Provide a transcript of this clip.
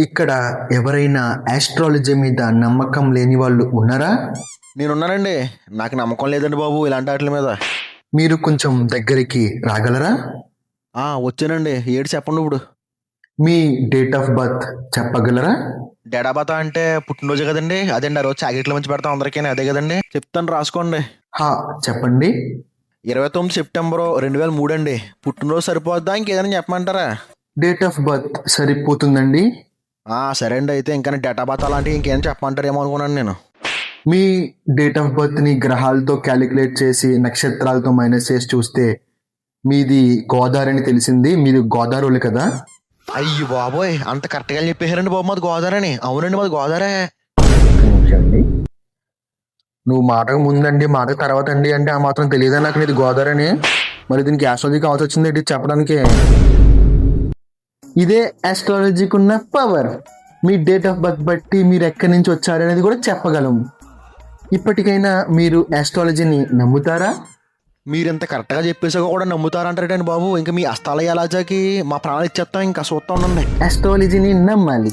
ఇక్కడ ఎవరైనా ఆస్ట్రాలజీ మీద నమ్మకం లేని వాళ్ళు ఉన్నారా? నేనున్నానండి. నాకు నమ్మకం లేదండి బాబు ఇలాంటి వాటి మీద. మీరు కొంచెం దగ్గరికి రాగలరా? వచ్చానండి. ఏడు చెప్పండి ఇప్పుడు. మీ డేట్ ఆఫ్ బర్త్ చెప్పగలరా? డేడాబాత అంటే పుట్టినరోజు కదండి. అదండి ఆ రోజు చాకెట్లు మంచి పెడతాం అందరికీ, అదే కదండి. చెప్తాను రాసుకోండి. చెప్పండి. 29 సెప్టెంబర్ 2003 అండి. పుట్టినరోజు సరిపోద్దా ఇంకేదైనా చెప్పమంటారా? డేట్ ఆఫ్ బర్త్ సరిపోతుందండి. సరే అండి. అయితే ఇంకా డేటాబాత అలాంటివి ఇంకేం చెప్పమంటారేమో అనుకున్నాను నేను. మీ డేట్ ఆఫ్ బర్త్ని గ్రహాలతో క్యాలిక్యులేట్ చేసి నక్షత్రాలతో మైనస్ చేసి చూస్తే మీది గోదావరి అని తెలిసింది. మీది గోదావరి కదా? అయ్యి బాబోయ్, అంత కరెక్ట్గా చెప్పేశారండి బాబు. మాది గోదావరి అని. అవునండి, మాది గోదావరే. నువ్వు మాటకు ముందండి మాటకు తర్వాత అండి అంటే ఆ మాత్రం తెలియదా నాకు నీది గోదావరి అని? మరి దీనికి ఆస్ట్రాలజీ కావాల్సి వచ్చింది ఏంటి చెప్పడానికి? ఇదే ఆస్ట్రాలజీకి ఉన్న power. Me date of birth బట్టి మీరు ఎక్కడి నుంచి వచ్చారనేది కూడా చెప్పగలము. ఇప్పటికైనా మీరు ఆస్ట్రాలజీని నమ్ముతారా? మీరు ఇంత కరెక్ట్గా చెప్పేసాక కూడా నమ్ముతారంటారేంటి బాబు? ఇంకా మీ అస్తాలయాలజాకి మా ప్రాణాలు ఇచ్చేస్తాం. ఇంకా చూస్తా ఉండండి. ఆస్ట్రాలజీని నమ్మాలి.